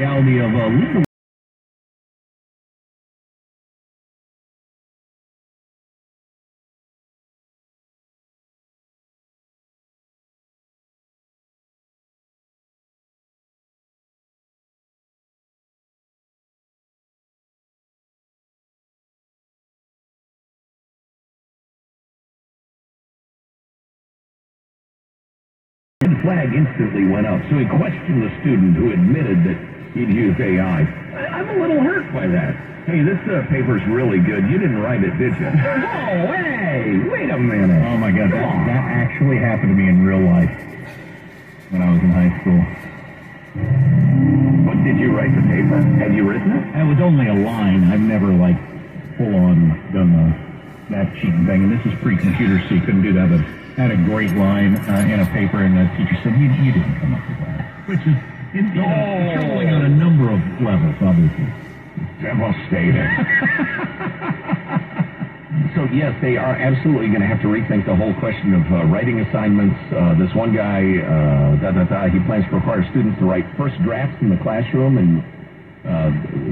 reality of legal. The flag instantly went up, so he questioned the student who admitted that he'd used AI. I'm a little hurt by that. Hey, this paper's really good. You didn't write it, did you? Oh, hey, wait a minute. Oh, my God, that actually happened to me in real life when I was in high school. But did you write the paper? Had you written it? It was only a line. I've never, full-on done that cheating thing. And this is pre-computer, so you couldn't do that, but had a great line in a paper, and the teacher said, you didn't come up with that. Which is troubling on a number of levels, obviously. Devastating. So, yes, they are absolutely going to have to rethink the whole question of writing assignments. This one guy, he plans to require students to write first drafts in the classroom and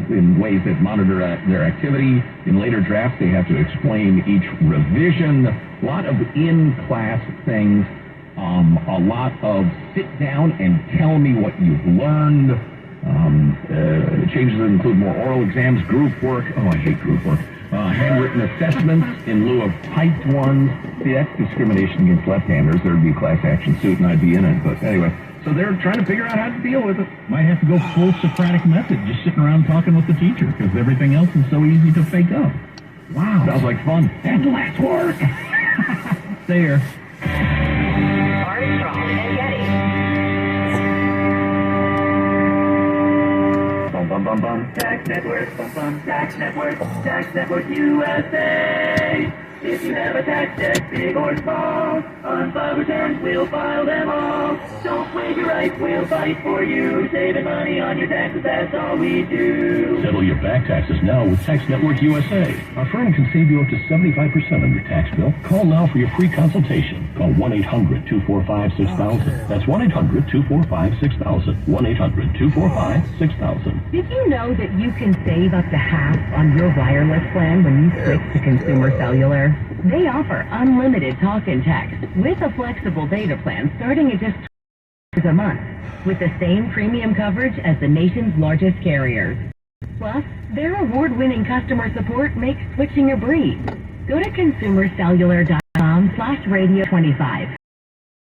in ways that monitor their activity. In later drafts, they have to explain each revision. A lot of in-class things. A lot of sit down and tell me what you've learned. Changes that include more oral exams, group work. Oh, I hate group work. Handwritten assessments in lieu of typed ones. See, that's discrimination against left-handers. There would be a class action suit and I'd be in it. But anyway, so they're trying to figure out how to deal with it. Might have to go full Socratic method, just sitting around talking with the teacher, because everything else is so easy to fake up. Wow. Sounds like fun. And less work. Stay here. Armstrong and Getty. Bum bum bum bum. Tax Network. Bum bum. Tax Network. Tax Network USA. If you have a tax debt, big or small, unfiled returns, we'll file them all. Don't waive your rights, we'll fight for you. Saving money on your taxes, that's all we do. Settle your back taxes now with Tax Network USA. Our firm can save you up to 75% on your tax bill. Call now for your free consultation. Call 1-800-245-6000. That's 1-800-245-6000. 1-800-245-6000. Did you know that you can save up to half on your wireless plan when you switch to Consumer Cellular? They offer unlimited talk and text with a flexible data plan starting at just $20 a month with the same premium coverage as the nation's largest carriers. Plus, their award-winning customer support makes switching a breeze. Go to consumercellular.com/radio25.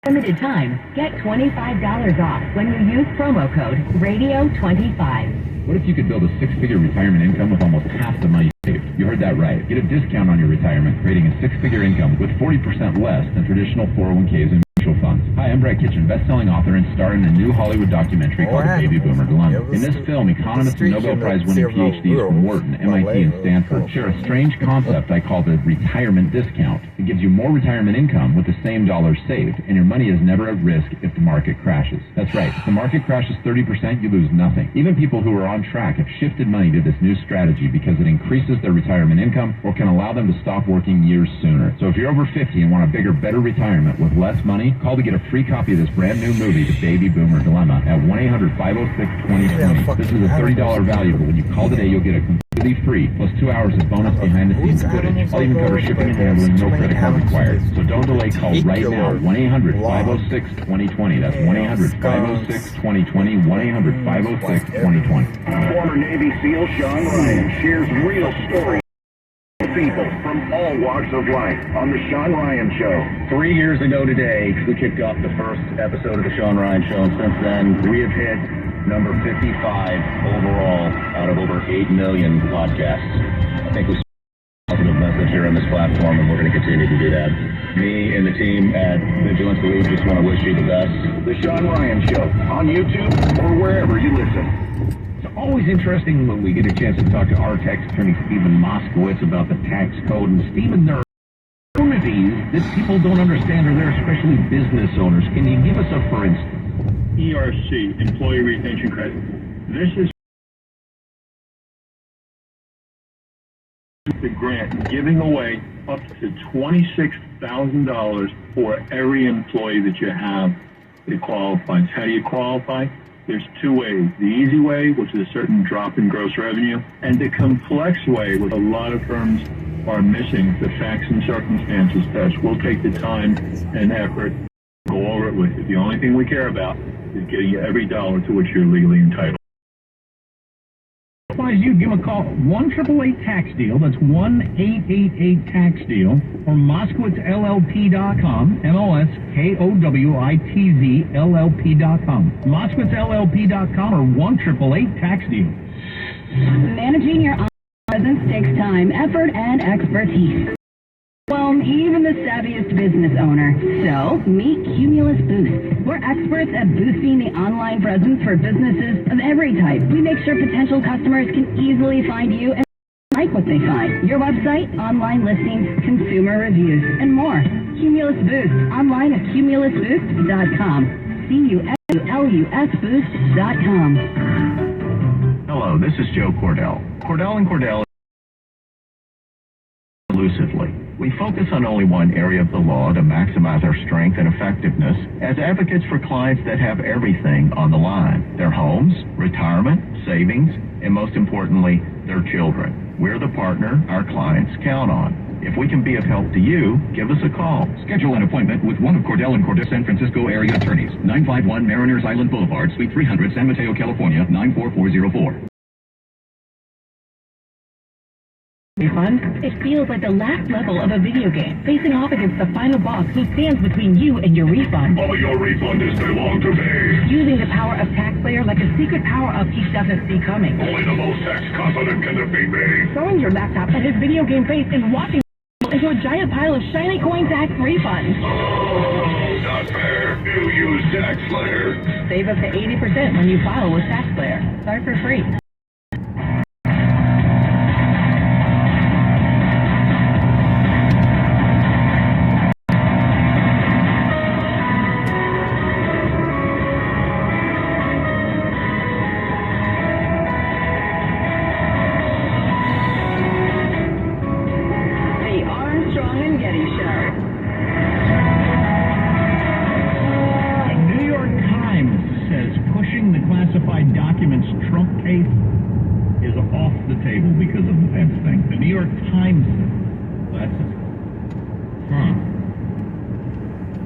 Limited time, get $25 off when you use promo code radio25. What if you could build a six-figure retirement income with almost half the money saved? You heard that right. Get a discount on your retirement, creating a six-figure income with 40% less than traditional 401ks and mutual funds. Hi, I'm Brad Kitchen, best-selling author and star in a new Hollywood documentary called The Baby Boomer Dilemma. In this film, economists and Nobel Prize-winning PhDs from Wharton, MIT, and Stanford share a strange concept I call the retirement discount. It gives you more retirement income with the same dollars saved, and your money is never at risk if the market crashes. That's right. If the market crashes 30%, you lose nothing. Even people who are on track have shifted money to this new strategy because it increases their retirement income or can allow them to stop working years sooner. So if you're over 50 and want a bigger, better retirement with less money, call to get a free copy of this brand new movie, The Baby Boomer Dilemma, at 1-800-506-2020. This is a $30 value, but when you call today, you'll get a completely free, plus 2 hours of bonus behind-the-scenes footage. I'll even cover shipping and handling, no credit card required. So don't delay, call right now, 1-800-506-2020. That's 1-800-506-2020, 1-800-506-2020. Former Navy SEAL Sean Ryan shares real stories. People from all walks of life on the Sean Ryan Show. 3 years ago today, we kicked off the first episode of the Sean Ryan Show, and since then, we have hit number 55 overall out of over 8 million podcasts. I think we sent a positive message here on this platform, and we're going to continue to do that. Me and the team at Vigilance Elite just want to wish you the best. The Sean Ryan Show on YouTube or wherever you listen. It's always interesting when we get a chance to talk to our tax attorney, Stephen Moskowitz, about the tax code. And Stephen, there are opportunities that people don't understand, or they're especially business owners. Can you give us a for instance? ERC, Employee Retention Credit. This is the grant giving away up to $26,000 for every employee that you have that qualifies. How do you qualify? There's two ways. The easy way, which is a certain drop in gross revenue, and the complex way, which a lot of firms are missing, the facts and circumstances test. We'll take the time and effort to go over it with you. The only thing we care about is getting you every dollar to which you're legally entitled. Advise you give a call 1-888-TAX-DEAL. That's 1-888-TAX-DEAL or MoskowitzLLP.com. MoskowitzzLLP.com. MoskowitzLLP.com or 1-888-TAX-DEAL. Managing your online presence takes time, effort, and expertise. Well, even the savviest business owner. So, meet Cumulus Boost. We're experts at boosting the online presence for businesses of every type. We make sure potential customers can easily find you and like what they find. Your website, online listings, consumer reviews, and more. Cumulus Boost. Online at cumulusboost.com. CUMULUS Boost.com. Hello, this is Joe Cordell. Cordell & Cordell exclusively. We focus on only one area of the law to maximize our strength and effectiveness as advocates for clients that have everything on the line. Their homes, retirement, savings, and most importantly, their children. We're the partner our clients count on. If we can be of help to you, give us a call. Schedule an appointment with one of Cordell & Cordell San Francisco area attorneys. 951 Mariners Island Boulevard, Suite 300, San Mateo, California, 94404. Refund? It feels like the last level of a video game, facing off against the final boss who stands between you and your refund. All your refund is belong to me. Using the power of TaxSlayer like a secret power-up he doesn't see coming. Only the most tax confident can defeat me. Throwing your laptop at his video game face and watching into a giant pile of shiny coin tax refunds. Oh, not fair. You use TaxSlayer. Save up to 80% when you file with TaxSlayer. Start for free. Trump case is off the table because of the Pence thing. The New York Times thing. That's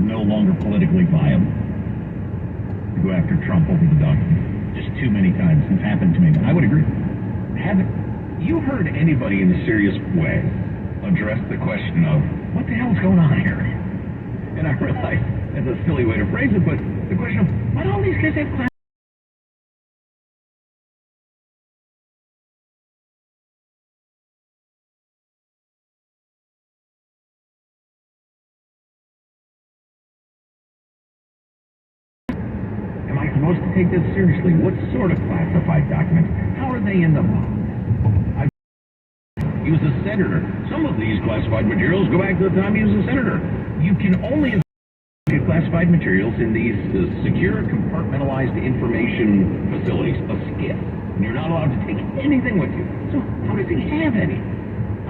no longer politically viable to go after Trump over the document. Just too many times. It's happened to me. I would agree. Haven't you heard anybody in a serious way address the question of what the hell's going on here? And I realize that's a silly way to phrase it, but the question of why do all these guys have class? Am I supposed to take this seriously? What sort of classified documents? How are they in the box? He was a senator. Some of these classified materials go back to the time he was a senator. You can only get classified materials in these secure compartmentalized information facilities, a SCIF. And you're not allowed to take anything with you. So how does he have any?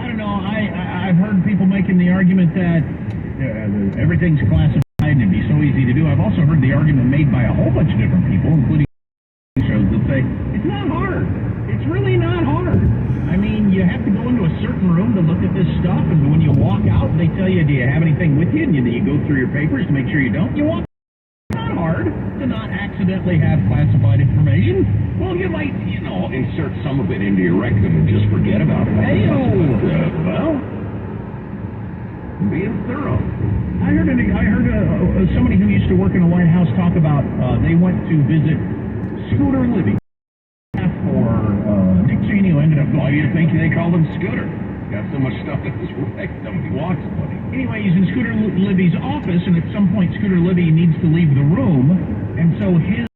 I don't know. I've heard people making the argument that everything's classified and it'd be so easy to do. I've also heard the argument made by a whole bunch of different people, including shows that say, it's not hard. It's really not hard. I mean, you have to go into a certain room to look at this stuff, and when you walk out, they tell you, do you have anything with you? And you go through your papers to make sure you don't. You walk. It's not hard to not accidentally have classified information. Well, you might, insert some of it into your rectum and just forget about it. Being thorough. I heard somebody who used to work in the White House talk about they went to visit Scooter Libby for Dick Cheney, who ended up. Why do you think they called him Scooter? Got so much stuff in his rectum, he walks funny. Anyway, he's in Scooter Libby's office, and at some point, Scooter Libby needs to leave the room, and so his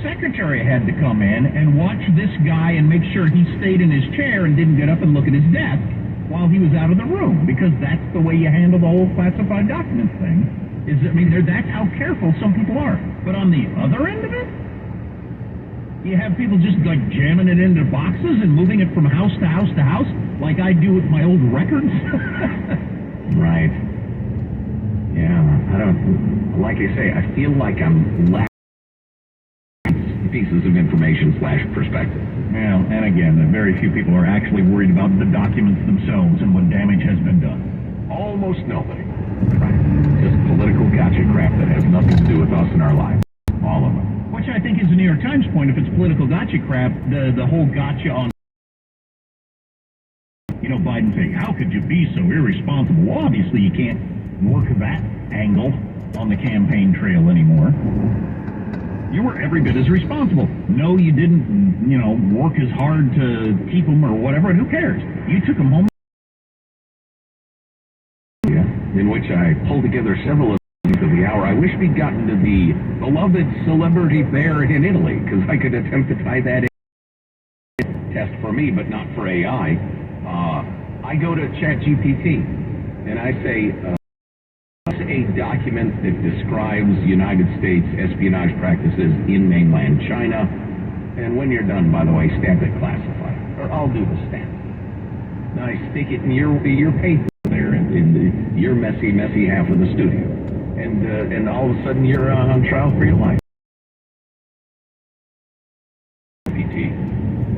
secretary had to come in and watch this guy and make sure he stayed in his chair and didn't get up and look at his desk while he was out of the room, because that's the way you handle the whole classified documents thing. That's how careful some people are. But on the other end of it, you have people just like jamming it into boxes and moving it from house to house to house, like I do with my old records. Right. Yeah, I don't, like I say, I feel like I'm pieces of information / perspective. Well, and again, very few people are actually worried about the documents themselves and what damage has been done. Almost nobody. Just political gotcha crap that has nothing to do with us and our lives. All of it. Which I think is the New York Times point. If it's political gotcha crap, the whole gotcha on, Biden saying, how could you be so irresponsible? Well, obviously you can't work that angle on the campaign trail anymore. You were every bit as responsible. No, you didn't, work as hard to keep them or whatever, and who cares? You took them home. In which I pulled together several of the hour. I wish we'd gotten to the beloved celebrity bear in Italy, because I could attempt to tie that in. Test for me, but not for AI. I go to ChatGPT, and I say, a document that describes United States espionage practices in mainland China. And when you're done, by the way, stamp it classified, or I'll do the stamp. Now I stick it in your paper there, in your messy half of the studio, and all of a sudden you're on trial for your life.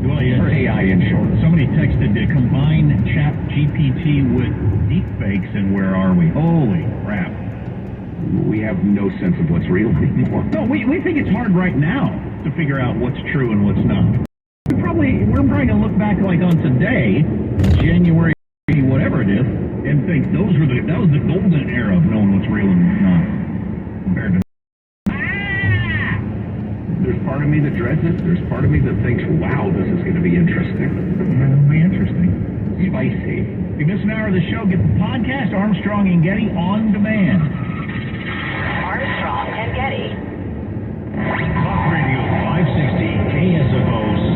Well, yes. Or AI in short. Somebody texted to combine ChatGPT with deepfakes, and where are we? Holy crap. We have no sense of what's real anymore. No, we think it's hard right now to figure out what's true and what's not. We're probably going to look back like on today, January whatever it is, and think that was the golden era of knowing what's real and what's not. Compared to There's part of me that dreads it. There's part of me that thinks, wow, this is going to be interesting. It'll be interesting. Spicy. If you miss an hour of the show, get the podcast Armstrong and Getty on demand. Armstrong and Getty. Talk Radio 560 KSFO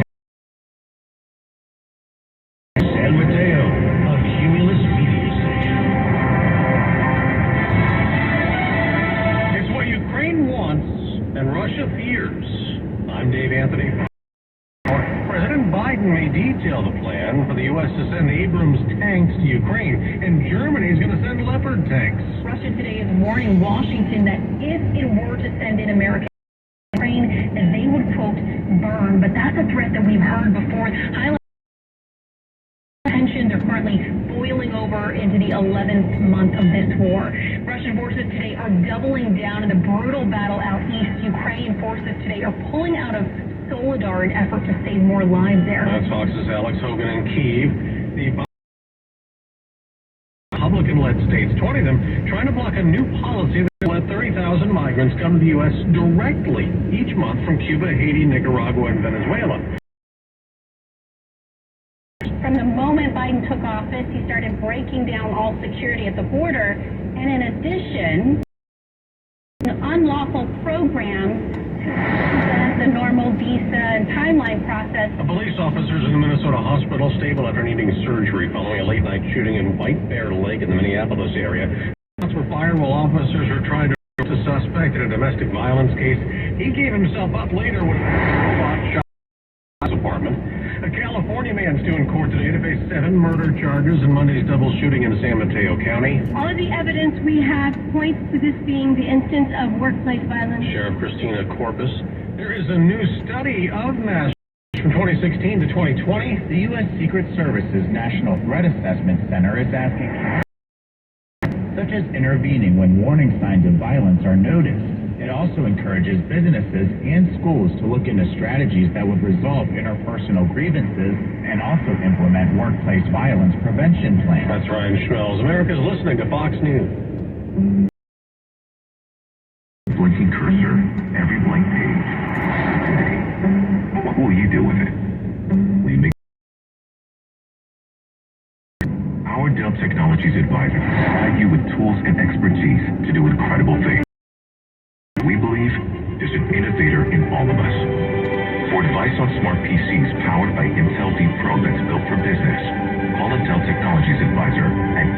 San Mateo, a Cumulus media station. It's what Ukraine wants and Russia fears. I'm Dave Anthony. President Biden may detail the plan for the U.S. to send Abrams tanks to Ukraine, and Germany is going to send Leopard tanks. Russia today is warning Washington that if it were to send in American Ukraine, they would, quote, burn. But that's a threat that we've heard before. Tensions are currently boiling over into the 11th month of this war. Russian forces today are doubling down in the brutal battle out east. Ukrainian forces today are pulling out of Solidar in effort to save more lives there. That's Fox's Alex Hogan in Kyiv. The Republican-led states, 20 of them, trying to block a new policy that will let 30,000 migrants come to the U.S. directly each month from Cuba, Haiti, Nicaragua, and Venezuela. From the moment Biden took office, he started breaking down all security at the border, and in addition, unlawful programs the normal visa and timeline process. A police officers in the Minnesota hospital stable after needing surgery following a late-night shooting in White Bear Lake in the Minneapolis area. Shots were fired while officers were trying to arrest a suspect in a domestic violence case. He gave himself up later when a robot shot his apartment. A California man's due in court today to face 7 murder charges in Monday's double shooting in San Mateo County. All of the evidence we have points to this being the instance of workplace violence. Sheriff Christina Corpus. There is a new study of mass from 2016 to 2020. The U.S. Secret Service's National Threat Assessment Center is asking, such as intervening when warning signs of violence are noticed. It also encourages businesses and schools to look into strategies that would resolve interpersonal grievances and also implement workplace violence prevention plans. That's Ryan Schmelz. America's listening to Fox News. Blinking cursor, every blank page. Today, what will you do with it? Will you make our Dell Technologies advisor provide you with tools and expertise to do incredible things? We believe there's an innovator in all of us. For advice on smart PCs powered by Intel Deep Pro that's built for business, call a Dell Technologies advisor at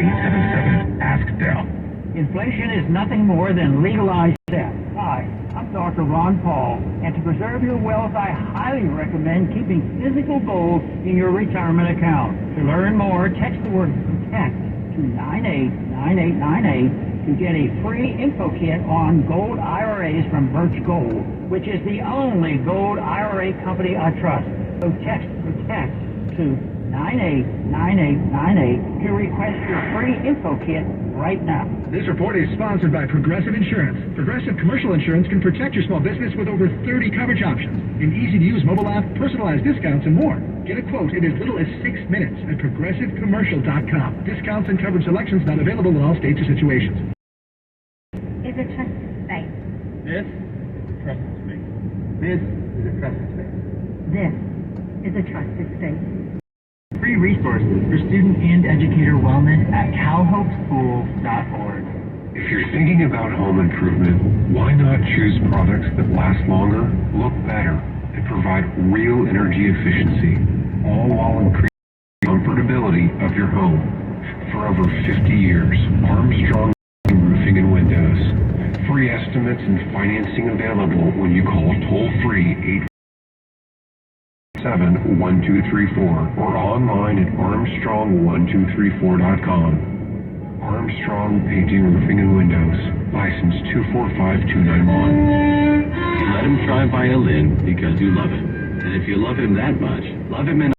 877-ASK-DELL. Inflation is nothing more than legalized theft. Hi, I'm Dr. Ron Paul, and to preserve your wealth, I highly recommend keeping physical gold in your retirement account. To learn more, text the word PROTECT to 989898 to get a free info kit on gold IRAs from Birch Gold. which is the only gold IRA company I trust. So text PROTECT to 989898 to request your free info kit right now. This report is sponsored by Progressive Insurance. Progressive Commercial Insurance can protect your small business with over 30 coverage options, an easy-to-use mobile app, personalized discounts, and more. Get a quote in as little as 6 minutes at ProgressiveCommercial.com. Discounts and coverage selections not available in all states or situations. Is a trusted space. This trusted space. This is a trusted space. This is a trusted space. Free resources for student and educator wellness at calhopeschools.org. If you're thinking about home improvement, why not choose products that last longer, look better, and provide real energy efficiency, all while increasing the comfortability of your home? For over 50 years, Armstrong Roofing and Windows. Free estimates and financing available when you call toll-free 877-1234 or online at armstrong1234.com. Armstrong Painting, Roofing, and Windows. License 245291. Let him try violin because you love him. And if you love him that much, love him in.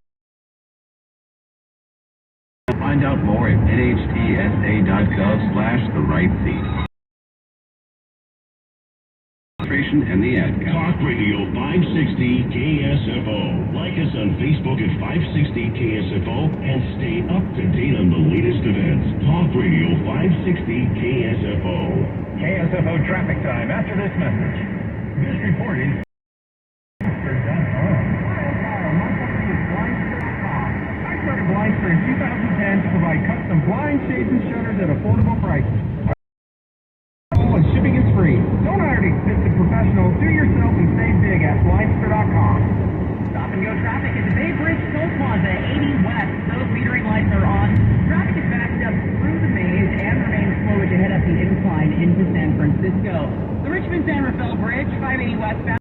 Find out more at nhtsa.gov/the right seat. And the ad count. Talk Radio 560 KSFO. Like us on Facebook at 560 KSFO and stay up to date on the latest events. Talk Radio 560 KSFO. KSFO traffic time after this message. This report is I started Blindster in 2010 to provide custom blinds, shades, and shutters at affordable prices. And shipping is free. Don't hire an expensive professional. Do yourself and save big at Blindster.com. Stop and go traffic at the Bay Bridge Toll Plaza, 80 West. Those metering lights are on. Traffic is backed up through the maze and remains slow as you head up the incline into San Francisco. The Richmond-San Rafael Bridge, 580 westbound,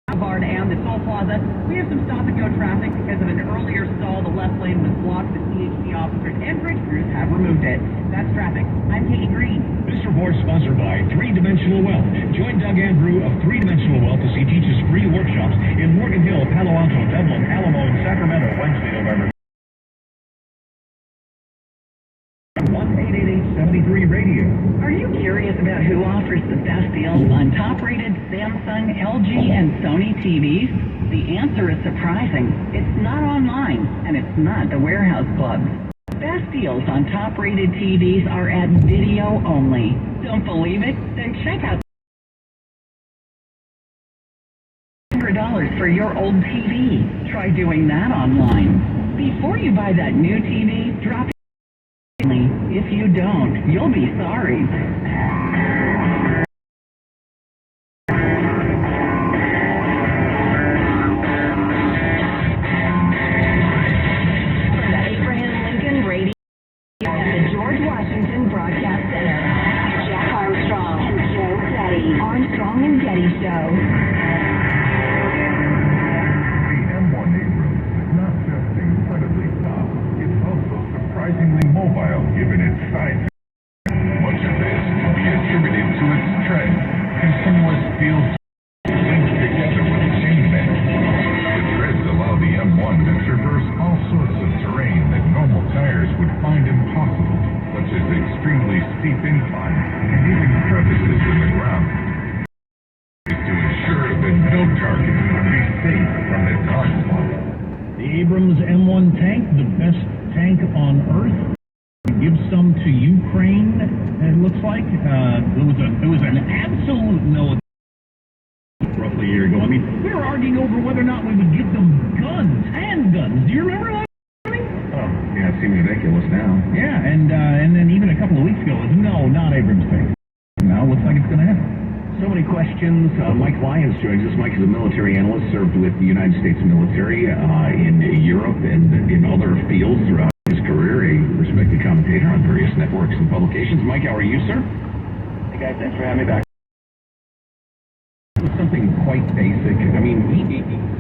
Boulevard, and the Toll Plaza. We have some stop and go traffic because of an earlier stall. The left lane was blocked. The CHC officers and bridge crews have removed it. That's traffic. I'm Katie Green. This report is sponsored by 3-Dimensional Wealth. Join Doug Andrew of 3-Dimensional Wealth as he teaches free workshops in Morgan Hill, Palo Alto, Dublin, Alamo, and Sacramento, Wednesday, November 1-888-73 Radio. Are you curious about who offers the best deals on top-rated Samsung, LG, and Sony TVs? The answer is surprising. It's not online, and it's not the warehouse clubs. Best deals on top-rated TVs are at video only. Don't believe it? Then check out $100 for your old TV. Try doing that online. Before you buy that new TV, drop it. If you don't, you'll be sorry. Washington Broadcast Center. Jack Armstrong and Joe Getty. Armstrong and Getty Show. The M1 Abrams is not just incredibly tough, it's also surprisingly mobile given its size. Much of this can be attributed to its tread, continuous steel linked together with chain bands. The treads allow the M1 to traverse all sorts of terrain that normal tires would find impossible, such as extremely steep inclines and even crevices in the ground. Is to ensure that no target would be safe from its onslaught. The Abrams M1 tank, the best tank on Earth. Give some to Ukraine, it looks like. It was an absolute military roughly a year ago. I mean, we were arguing over whether or not we would give them guns, handguns. Do you remember that? Oh, yeah, it seems ridiculous now. Yeah, and then even a couple of weeks ago, it was no, not Abrams tank. Now looks like it's going to happen. So many questions. Mike Lyons joins us. Mike is a military analyst, served with the United States military in Europe and in other fields throughout his career, a respected commentator on various networks and publications. Mike, how are you, sir? Hey guys, thanks for having me back. Something quite basic. I mean,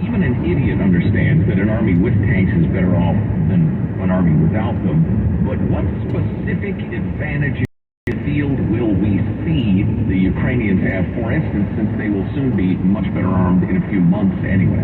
even an idiot understands that an army with tanks is better off than an army without them. But what specific advantages in the field will we see the Ukrainians have, for instance, since they will soon be much better armed in a few months anyway.